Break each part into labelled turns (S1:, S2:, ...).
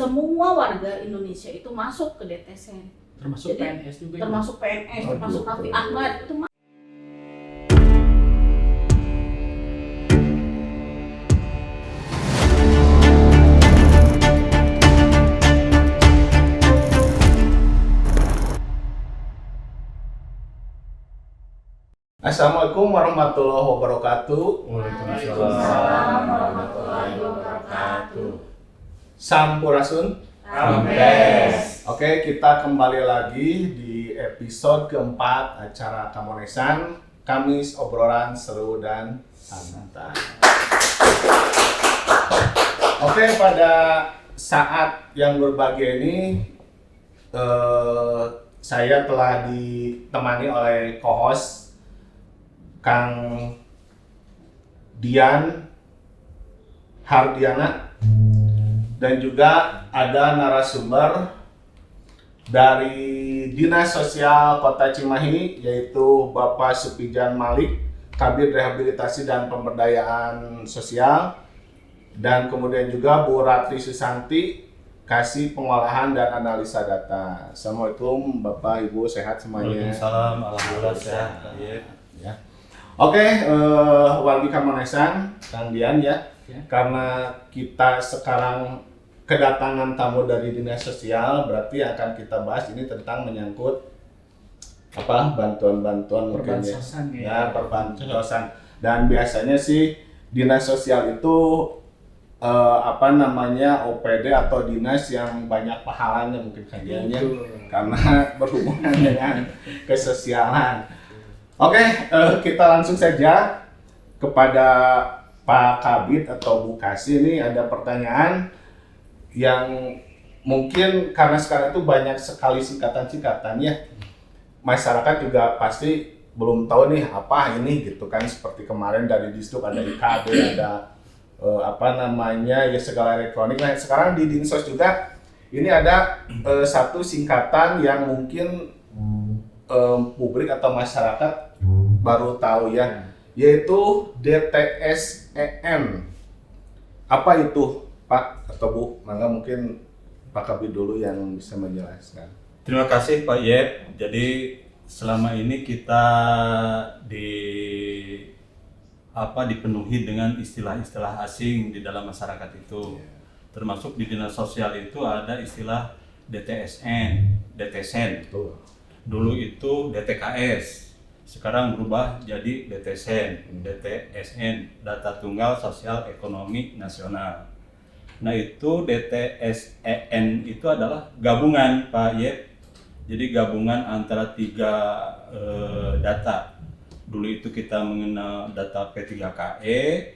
S1: semua warga Indonesia itu masuk ke DTSN.
S2: Termasuk
S1: Jadi,
S2: PNS juga.
S1: termasuk PNS, termasuk Raffi Ahmad itu
S3: Assalamualaikum warahmatullahi wabarakatuh.
S1: Waalaikumsalam warahmatullahi wabarakatuh.
S3: Sampurasun.
S2: Kampes.
S3: Oke, kita kembali lagi di episode keempat acara Kamonesan, Kamis obrolan seru dan santai. Oke, pada saat yang berbahagia ini saya telah ditemani oleh co-host Kang Dian Hardiana, dan juga ada narasumber dari Dinas Sosial Kota Cimahi, yaitu Bapak Supijan Malik, Kabid Rehabilitasi dan Pemberdayaan Sosial, dan kemudian juga Bu Ratri Susanti, Kasih Pengolahan dan Analisa Data. Assalamualaikum Bapak Ibu, sehat semuanya?
S4: Waalaikumsalam, alhamdulillah sehat.
S3: Ya. Oke, wargi Kamonesan, Kang Dian ya. Karena kita sekarang kedatangan tamu dari Dinas Sosial, berarti akan kita bahas ini tentang menyangkut bantuan-bantuan mungkin ya, perbansosan. Dan biasanya sih Dinas Sosial itu OPD atau dinas yang banyak pahalanya mungkin kajiannya, karena berhubungan dengan kesosialan. Oke, kita langsung saja kepada Pak Kabid atau Bu Kasih. Ini ada pertanyaan yang mungkin karena sekarang itu banyak sekali singkatan-singkatan ya. Masyarakat juga pasti belum tahu nih apa ini gitu kan, seperti kemarin dari Disduk ada IKD, ada segala elektronik. Nah, sekarang di Dinsos juga ini ada satu singkatan yang mungkin publik atau masyarakat baru tahu ya, yaitu DTSEN. Apa itu Pak atau Bu? Mangga mungkin Pak Kabid dulu yang bisa menjelaskan.
S4: Terima kasih Pak Yep. Jadi selama ini kita dipenuhi dengan istilah-istilah asing di dalam masyarakat itu. Termasuk di Dinas Sosial itu ada istilah DTSN, DTSN. Dulu itu DTKS. Sekarang berubah jadi DTSN, DTSN, Data Tunggal Sosial Ekonomi Nasional. Nah itu DTSEN itu adalah gabungan Pak Yep. Jadi gabungan antara tiga data. Dulu itu kita mengenal data P3KE,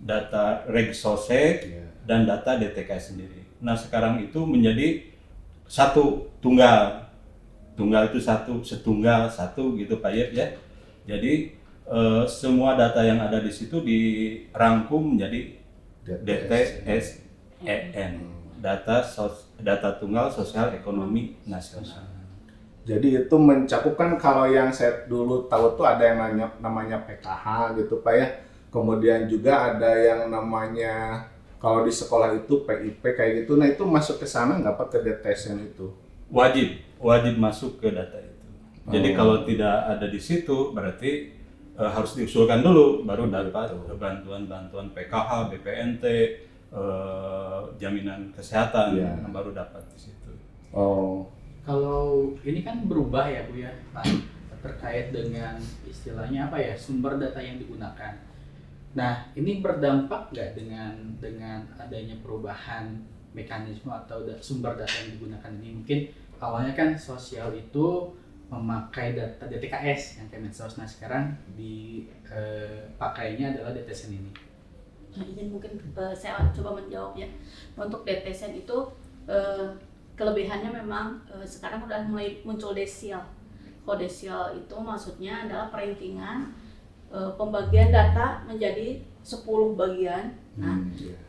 S4: data Regsosek, dan data DTKS sendiri. Nah sekarang itu menjadi satu tunggal. Tunggal itu satu, setunggal satu gitu Pak Yep ya. Jadi semua data yang ada di situ dirangkum menjadi DTSEN, data Tunggal Sosial Ekonomi Nasional.
S3: Jadi itu mencakupkan, kalau yang saya dulu tahu tuh ada yang namanya PKH gitu Pak ya. Kemudian juga ada yang namanya kalau di sekolah itu PIP kayak gitu. Nah itu masuk ke sana nggak Pak, ke DTSN itu?
S4: Wajib masuk ke data itu. Jadi kalau tidak ada di situ berarti harus diusulkan dulu baru dapat bantuan PKH, BPNT, jaminan kesehatan baru dapat di situ.
S3: Oh.
S2: Kalau ini kan berubah ya Bu ya Pak, terkait dengan istilahnya sumber data yang digunakan. Nah ini berdampak nggak dengan adanya perubahan mekanisme atau sumber data yang digunakan ini? Mungkin awalnya kan sosial itu memakai data DTKS yang Kemensos, nah sekarang dipakainya adalah DTSN ini.
S1: Nah, ini mungkin saya coba menjawab ya. Untuk DTSN itu kelebihannya memang sekarang udah mulai muncul desil. Kalau desil itu maksudnya adalah perankingan pembagian data menjadi 10 bagian. Nah,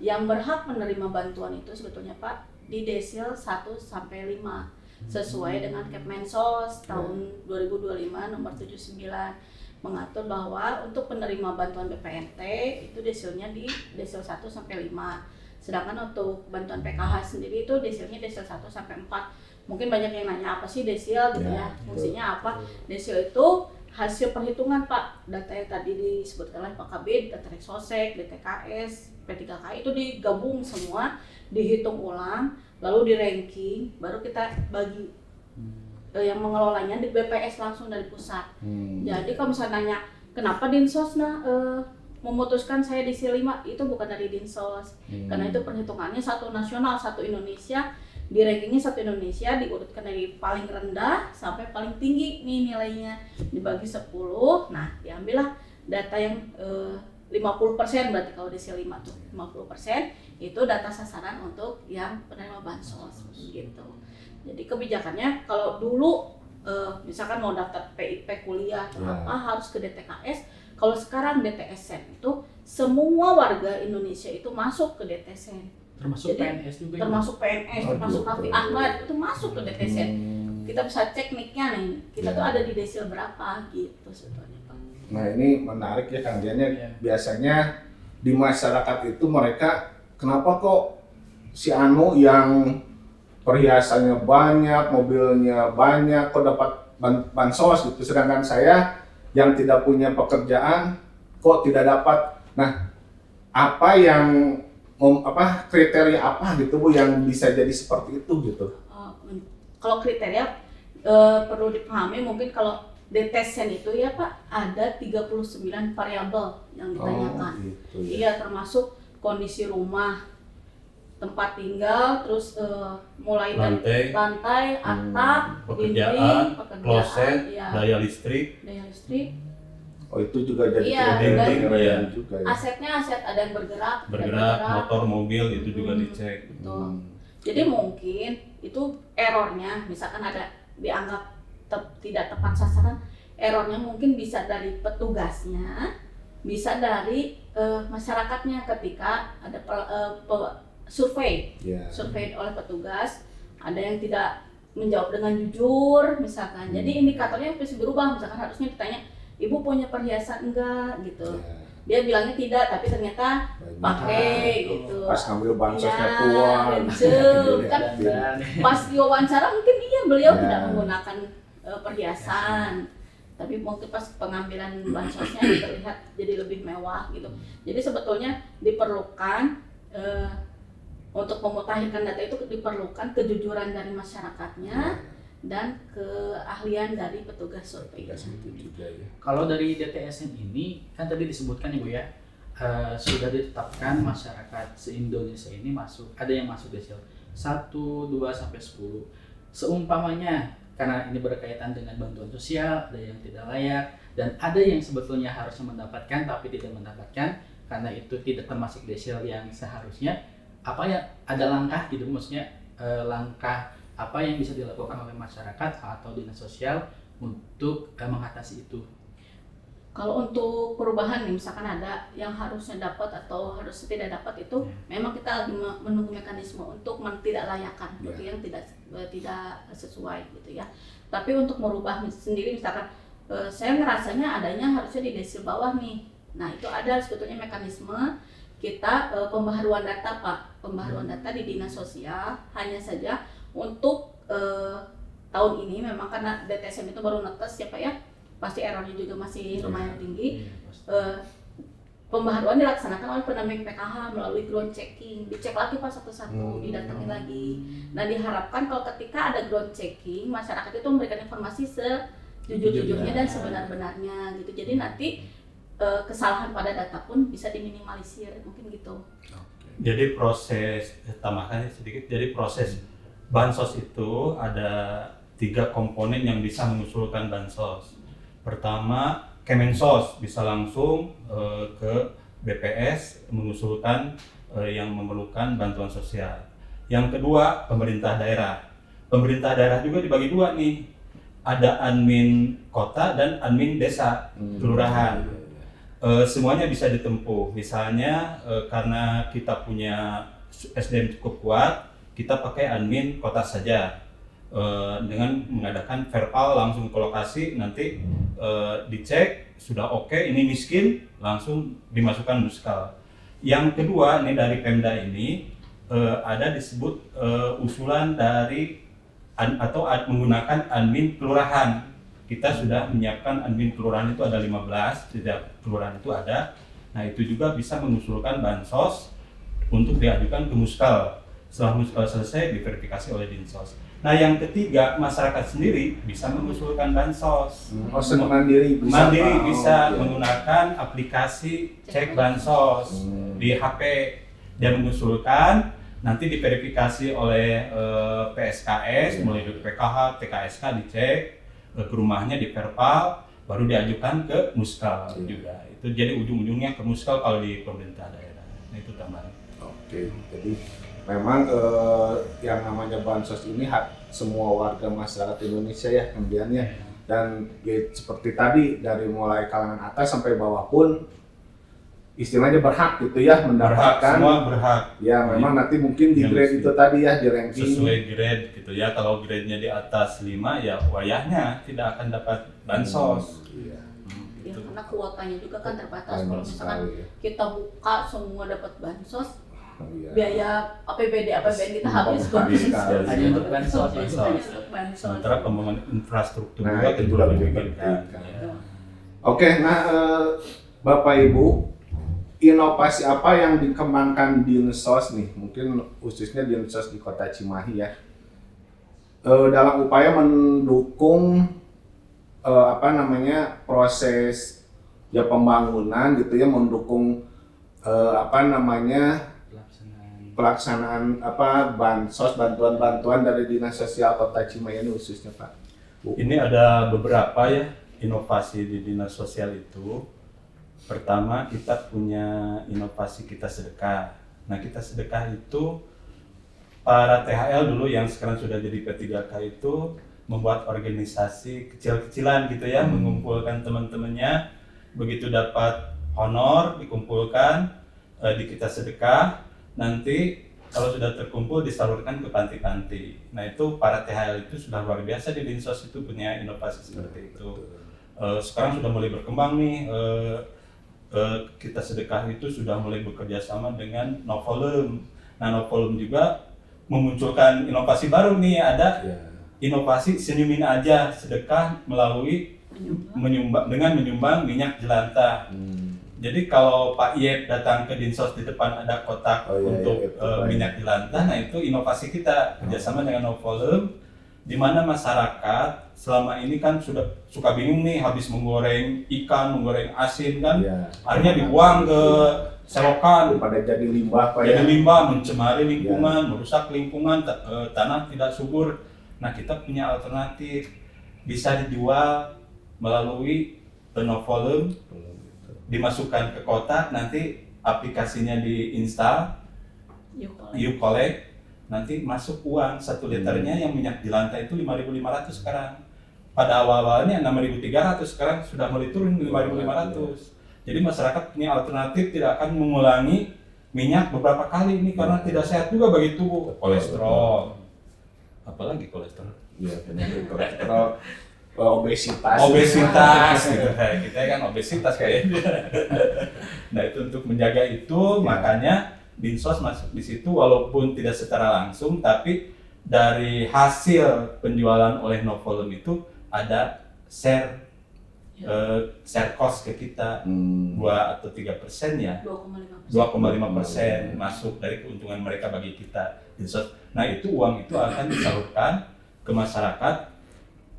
S1: yang berhak menerima bantuan itu sebetulnya Pak di desil 1 sampai 5 sesuai dengan Kemensos tahun 2025 nomor 79 mengatur bahwa untuk penerima bantuan BPNT itu desilnya di desil 1 sampai 5. Sedangkan untuk bantuan PKH sendiri itu desilnya desil 1 sampai 4. Mungkin banyak yang nanya apa sih desil gitu ya, fungsinya apa? Desil itu hasil perhitungan Pak, data yang tadi disebutkan oleh Pak Kabid, data Reksosek, DTKS, P3K itu digabung semua, dihitung ulang, lalu di ranking, baru kita bagi yang mengelolanya di BPS langsung dari pusat. Jadi kalau misalnya nanya kenapa Dinsos memutuskan saya di C5, itu bukan dari Dinsos, karena itu perhitungannya satu nasional, satu Indonesia. Di rankingnya satu Indonesia diurutkan dari paling rendah sampai paling tinggi nih nilainya, dibagi 10. Nah diambillah data yang 50%, berarti kalau di C5 tuh 50% itu data sasaran untuk yang penerima bansos gitu. Jadi kebijakannya kalau dulu misalkan mau daftar PIP kuliah atau apa harus ke DTKS. Kalau sekarang DTSN itu semua warga Indonesia itu masuk ke DTSN.
S2: Termasuk
S1: Jadi,
S2: PNS juga.
S1: termasuk PNS, termasuk Raffi Ahmad itu masuk ke DTSN. Kita bisa cek nicknya nih, kita tuh ada di desil berapa gitu sebetulnya Pak.
S3: Nah ini menarik ya Kang Dian ya. Biasanya di masyarakat itu mereka kenapa kok si Anu yang perhiasannya banyak, mobilnya banyak, kok dapat bansos gitu, sedangkan saya yang tidak punya pekerjaan kok tidak dapat. Nah, apa yang kriteria apa gitu Bu yang bisa jadi seperti itu gitu?
S1: Kalau kriteria perlu dipahami, mungkin kalau DTSN itu ya Pak ada 39 variabel yang ditanyakan.
S3: Gitu, ya.
S1: Iya, termasuk kondisi rumah, tempat tinggal, terus mulai dari lantai, atap,
S4: pekerjaan, kloset,
S1: ya,
S4: daya listrik.
S3: Oh itu juga jadi
S4: kriteria
S3: juga ya.
S1: Asetnya aset ada yang bergerak,
S4: motor, mobil itu juga dicek.
S1: Betul. Jadi mungkin itu errornya, misalkan ada dianggap tidak tepat sasaran, errornya mungkin bisa dari petugasnya, bisa dari masyarakatnya ketika ada survei oleh petugas, ada yang tidak menjawab dengan jujur misalkan. Jadi indikatornya bisa berubah, misalkan harusnya ditanya, Ibu punya perhiasan enggak gitu. Dia bilangnya tidak, tapi ternyata pakai gitu.
S3: Pas ngambil bansosnya
S1: ya,
S3: tua.
S1: Kan pas diwawancara mungkin beliau tidak menggunakan perhiasan. Tapi mungkin pas pengambilan bansosnya terlihat jadi lebih mewah gitu. Jadi sebetulnya diperlukan untuk memutakhirkan data itu diperlukan kejujuran dari masyarakatnya dan keahlian dari petugas survei.
S2: Kalau dari DTSN ini kan tadi disebutkan Ibu ya, sudah ditetapkan masyarakat se-Indonesia ini ada yang masuk desil 1, 2 sampai 10. Seumpamanya karena ini berkaitan dengan bantuan sosial, ada yang tidak layak dan ada yang sebetulnya harusnya mendapatkan tapi tidak mendapatkan karena itu tidak termasuk desil yang seharusnya. Apa ya, ada langkah gitu, maksudnya langkah apa yang bisa dilakukan oleh masyarakat atau dinas sosial untuk mengatasi itu?
S1: Kalau untuk perubahan nih, misalkan ada yang harusnya dapat atau harusnya tidak dapat itu, memang kita lagi menunggu mekanisme untuk tidak layakan, gitu yang tidak sesuai gitu ya. Tapi untuk merubah sendiri, misalkan saya ngerasanya adanya harusnya di desil bawah nih. Nah itu ada sebetulnya mekanisme kita pembaharuan data Pak, pembaharuan data di dinas sosial hanya saja untuk tahun ini memang karena DTSN itu baru netes ya Pak ya, pasti errornya juga masih lumayan tinggi. Pembaharuan dilaksanakan oleh pendamping PKH melalui ground checking, dicek lagi Pak satu-satu, didatengin lagi. Nah diharapkan kalau ketika ada ground checking, masyarakat itu memberikan informasi sejujur-jujurnya dan sebenar-benarnya gitu. Jadi nanti kesalahan pada data pun bisa diminimalisir, mungkin gitu.
S4: Jadi tambahkan sedikit, jadi proses bansos itu ada 3 komponen yang bisa mengusulkan bansos. Pertama, Kemensos bisa langsung ke BPS mengusulkan yang memerlukan bantuan sosial. Yang kedua, pemerintah daerah. Pemerintah daerah juga dibagi 2 nih. Ada admin kota dan admin desa, kelurahan. Semuanya bisa ditempuh. Misalnya karena kita punya SDM cukup kuat, kita pakai admin kota saja dengan mengadakan verbal langsung ke lokasi, nanti dicek sudah oke, ini miskin, langsung dimasukkan muskal. Yang kedua ini dari Pemda ini ada disebut usulan dari menggunakan admin kelurahan. Kita sudah menyiapkan admin kelurahan itu ada 15, setiap kelurahan itu ada. Nah itu juga bisa mengusulkan bansos untuk diajukan ke Muskal. Setelah Muskal selesai diverifikasi oleh Dinsos. Nah yang ketiga, masyarakat sendiri bisa mengusulkan bansos.
S3: Mandiri bisa.
S4: Mandiri
S3: Pak.
S4: bisa
S3: Iya.
S4: menggunakan aplikasi cek bansos di HP. Dia mengusulkan, nanti diverifikasi oleh PSKS, mulai dari PKH, TKSK dicek, ke rumahnya di Perpal, baru diajukan ke Muskal juga. Itu jadi ujung-ujungnya ke Muskal kalau di pemerintah daerah. Nah itu tambahan.
S3: Oke, jadi memang yang namanya bansos ini hak semua warga masyarakat Indonesia ya kemudiannya, dan ya, seperti tadi dari mulai kalangan atas sampai bawah pun istilahnya berhak gitu ya mendapatkan.
S4: Semua berhak.
S3: Ya memang nanti mungkin di
S4: Yang
S3: grade itu tadi ya di ranking.
S4: Sesuai grade gitu ya. Kalau grade-nya di atas 5 ya wayahnya tidak akan dapat bansos.
S3: Iya.
S1: Ya, karena kuotanya juga kan terbatas.
S3: Banyak
S1: Kalau misalkan
S3: sekali, ya.
S1: kita buka semua dapat bansos,
S3: Iya.
S1: biaya APBD kita habis
S3: Habis sekali.
S2: Hanya untuk bansos,
S1: Hanya untuk bansos.
S4: Sementara pembangunan infrastruktur
S3: Nah,
S4: juga
S3: itu
S4: tentu
S3: juga
S4: lebih
S3: lebih
S4: penting.
S3: penting.
S4: Ya.
S3: Oke, nah Bapak Ibu, inovasi apa yang dikembangkan Dinsos nih? Mungkin khususnya Dinsos di Kota Cimahi ya. Dalam upaya mendukung proses ya pembangunan gitu ya, mendukung pelaksanaan bansos, bantuan-bantuan dari Dinas Sosial Kota Cimahi ini khususnya Pak. Bu.
S4: Ini ada beberapa ya inovasi di Dinas Sosial itu. Pertama, kita punya inovasi Kita Sedekah. Nah, Kita Sedekah itu para THL dulu yang sekarang sudah jadi P3K itu membuat organisasi kecil-kecilan gitu ya, mengumpulkan teman-temannya, begitu dapat honor dikumpulkan di Kita Sedekah, nanti kalau sudah terkumpul disalurkan ke panti-panti. Nah itu para THL itu sudah luar biasa di Dinsos itu punya inovasi seperti itu. Sekarang sudah mulai berkembang nih, Kita Sedekah itu sudah mulai bekerja sama dengan Novolum. Nah Novolum juga memunculkan inovasi baru nih, ada inovasi senyumin aja sedekah melalui menyumbang minyak jelantah. Jadi kalau Pak Yep datang ke Dinsos di depan ada kotak untuk minyak jelantah, nah itu inovasi kita kerjasama dengan Novolum, di mana masyarakat selama ini kan sudah suka bingung nih habis menggoreng ikan, menggoreng asin kan, akhirnya dibuang ke selokan,
S3: Daripada jadi limbah Pak
S4: jadi
S3: ya.
S4: limbah, mencemari lingkungan, merusak lingkungan, tanah tidak subur. Nah kita punya alternatif, bisa dijual melalui Novolum, dimasukkan ke kotak, nanti aplikasinya diinstal, you collect, nanti masuk uang 1 liternya yang minyak jelantah itu 5.500 sekarang. Pada awal-awalnya 6.300, sekarang sudah mulai turun 5.500. Jadi masyarakat punya alternatif, tidak akan mengulangi minyak beberapa kali ini karena tidak sehat juga bagi tubuh. Kolesterol, apalagi kolesterol?
S3: Iya, penyakit kolesterol, obesitas.
S4: Obesitas gitu kayak kita kan obesitas kayaknya. Nah itu untuk menjaga itu, makanya Dinsos masuk di situ walaupun tidak secara langsung, tapi dari hasil penjualan oleh Novolum itu ada share cost ke kita 2 atau 3% ya, 2,5% masuk dari keuntungan mereka bagi kita Dinsos. Nah itu uang itu akan disalurkan ke masyarakat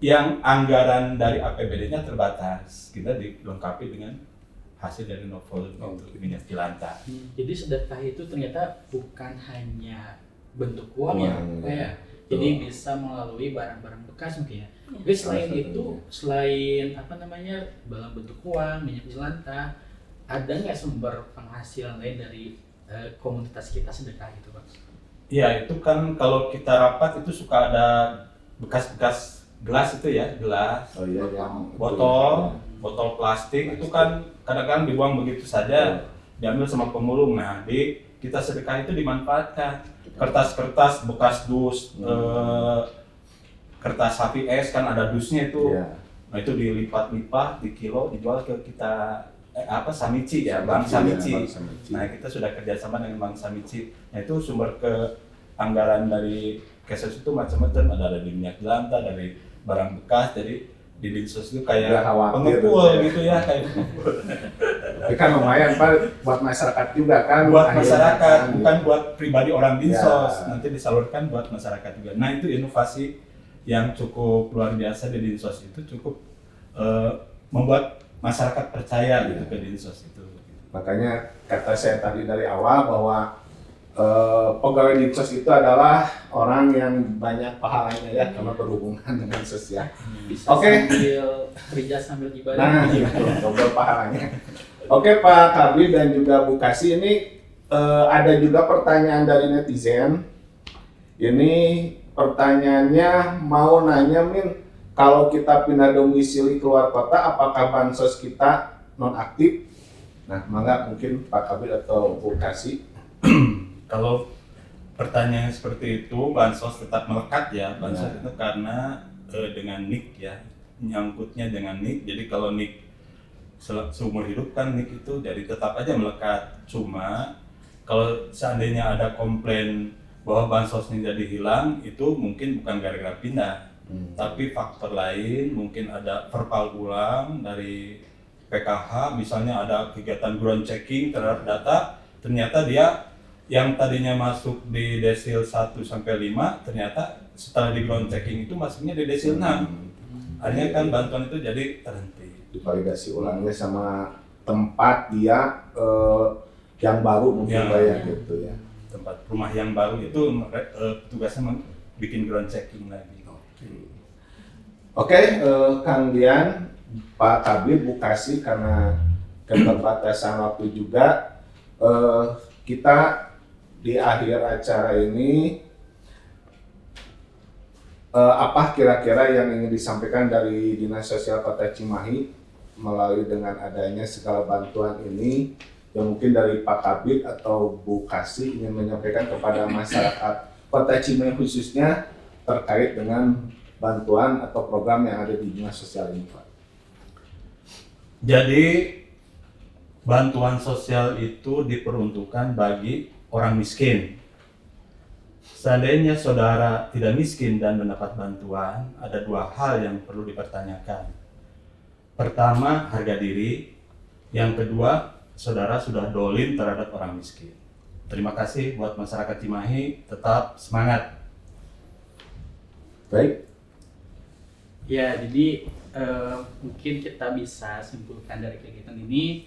S4: yang anggaran dari APBD-nya terbatas, kita dilengkapi dengan hasil dari Novolum untuk minyak jelantah.
S2: Jadi sedekah itu ternyata bukan hanya bentuk uang ya,
S3: Uang,
S2: Pak ya. Jadi bisa melalui barang-barang bekas mungkin ya. Tapi selain itu, selain dalam bentuk uang, minyak jelantah, ada nggak sumber penghasilan lain dari komunitas Kita Sedekah itu, Pak?
S4: Iya, itu kan kalau kita rapat itu suka ada bekas-bekas gelas itu ya, gelas, botol plastik itu kan kadang-kadang dibuang begitu saja, diambil sama pemulung. Nah, di Kita Sedekah itu dimanfaatkan. Kertas-kertas bekas dus, kertas HVS kan ada dusnya itu. Nah, itu dilipat-lipat, di kilo, dijual ke Kita Samici ya, Bank
S3: Samici,
S4: Samici.
S3: ya, Bank Samici.
S4: Nah, kita sudah kerjasama dengan Bank Samici. Nah, itu sumber anggaran dari Kesos itu macam-macam, ada dari minyak jelantah, dari barang bekas, jadi di Dinsos itu kayak
S3: Udah khawatir
S4: pengepul
S3: gitu ya.
S4: gitu ya, kayak pengepul.
S3: Tapi kan lumayan Pak buat masyarakat juga kan.
S4: Buat
S3: akhirnya
S4: masyarakat,
S3: kan,
S4: bukan buat pribadi orang Dinsos,
S3: Ya.
S4: nanti disalurkan buat masyarakat juga. Nah, itu inovasi yang cukup luar biasa di Dinsos itu, cukup membuat masyarakat percaya gitu ke Dinsos itu.
S3: Makanya kata saya tadi dari awal bahwa pegawai Dinsos itu adalah orang yang banyak pahalanya ya karena berhubungan dengan sosial.
S2: Bisa
S3: Oke.
S2: sambil kerja sambil ibadah.
S3: Nah, itu double pahalanya. Oke Pak Karli dan juga Bu Kasih, ini ada juga pertanyaan dari netizen. Ini pertanyaannya mau nanya Min, kalau kita pindah domisili keluar kota, apakah bansos kita nonaktif? Nah, mangga mungkin Pak Kabir atau Bu Kasih.
S4: Kalau pertanyaan seperti itu, bansos tetap melekat ya. Bansos itu karena dengan NIK ya, nyangkutnya dengan NIK. Jadi kalau NIK seumur hidup kan NIK itu jadi tetap aja melekat. Cuma kalau seandainya ada komplain bahwa bansosnya jadi hilang, itu mungkin bukan gara-gara pindah. Tapi faktor lain, mungkin ada verbal ulang dari PKH, misalnya ada kegiatan ground checking terhadap data, ternyata dia yang tadinya masuk di desil 1 sampai 5, ternyata setelah di ground checking itu masuknya di desil 6. Akhirnya kan bantuan itu jadi terhenti.
S3: Divalidasi ulangnya sama tempat dia yang baru mungkin
S4: Ya.
S3: Pak ya gitu ya.
S4: Tempat rumah yang baru itu tugasnya bikin ground checking lagi.
S3: Oke, Kang Dian, Pak Kabir, Bu Kasih, karena keterbatasan waktu juga, kita di akhir acara ini, apa kira-kira yang ingin disampaikan dari Dinas Sosial Kota Cimahi melalui dengan adanya segala bantuan ini, yang mungkin dari Pak Kabir atau Bu Kasih ingin menyampaikan kepada masyarakat Kota Cimahi khususnya terkait dengan bantuan atau program yang ada di Dinas Sosial ini, Pak.
S4: Jadi bantuan sosial itu diperuntukkan bagi orang miskin. Seandainya saudara tidak miskin dan mendapat bantuan, ada dua hal yang perlu dipertanyakan. Pertama, harga diri. Yang kedua, saudara sudah dolim terhadap orang miskin. Terima kasih buat masyarakat Cimahi, tetap semangat.
S3: Baik.
S2: Ya, jadi mungkin kita bisa simpulkan dari kegiatan ini,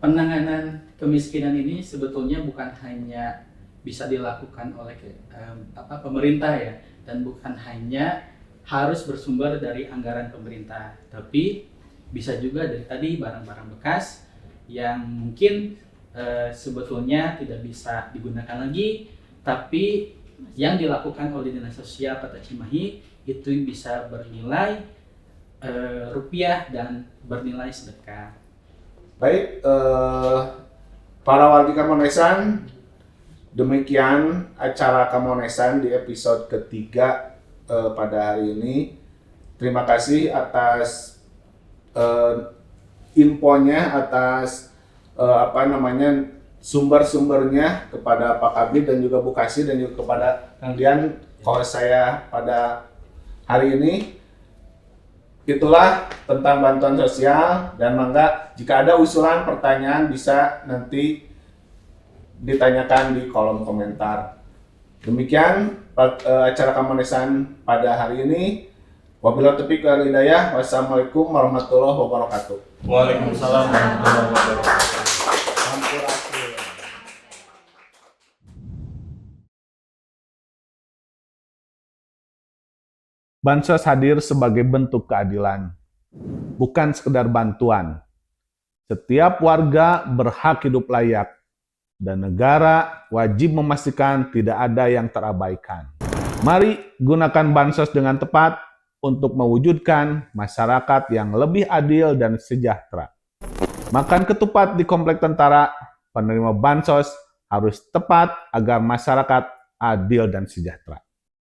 S2: penanganan kemiskinan ini sebetulnya bukan hanya bisa dilakukan oleh pemerintah ya, dan bukan hanya harus bersumber dari anggaran pemerintah, tapi bisa juga dari tadi barang-barang bekas yang mungkin sebetulnya tidak bisa digunakan lagi, tapi yang dilakukan oleh Dinas Sosial Kota Cimahi itu bisa bernilai rupiah dan bernilai sedekah.
S3: Baik, para wargi Kamonesan, demikian acara Kamonesan di episode ketiga pada hari ini. Terima kasih atas infonya, atas sumber-sumbernya kepada Pak Kabir dan juga Bu Kasih dan juga kepada Kang Dian. Kalau saya pada hari ini, itulah tentang bantuan sosial, dan mangga jika ada usulan pertanyaan bisa nanti ditanyakan di kolom komentar. Demikian acara Kamonesan pada hari ini. Wabillahi taufiq wal hidayah. Wassalamualaikum warahmatullahi wabarakatuh.
S4: Waalaikumsalam warahmatullahi wabarakatuh.
S3: Bansos hadir sebagai bentuk keadilan, bukan sekedar bantuan. Setiap warga berhak hidup layak, dan negara wajib memastikan tidak ada yang terabaikan. Mari gunakan bansos dengan tepat untuk mewujudkan masyarakat yang lebih adil dan sejahtera. Makan ketupat di Komplek Tentara, penerima bansos harus tepat agar masyarakat adil dan sejahtera.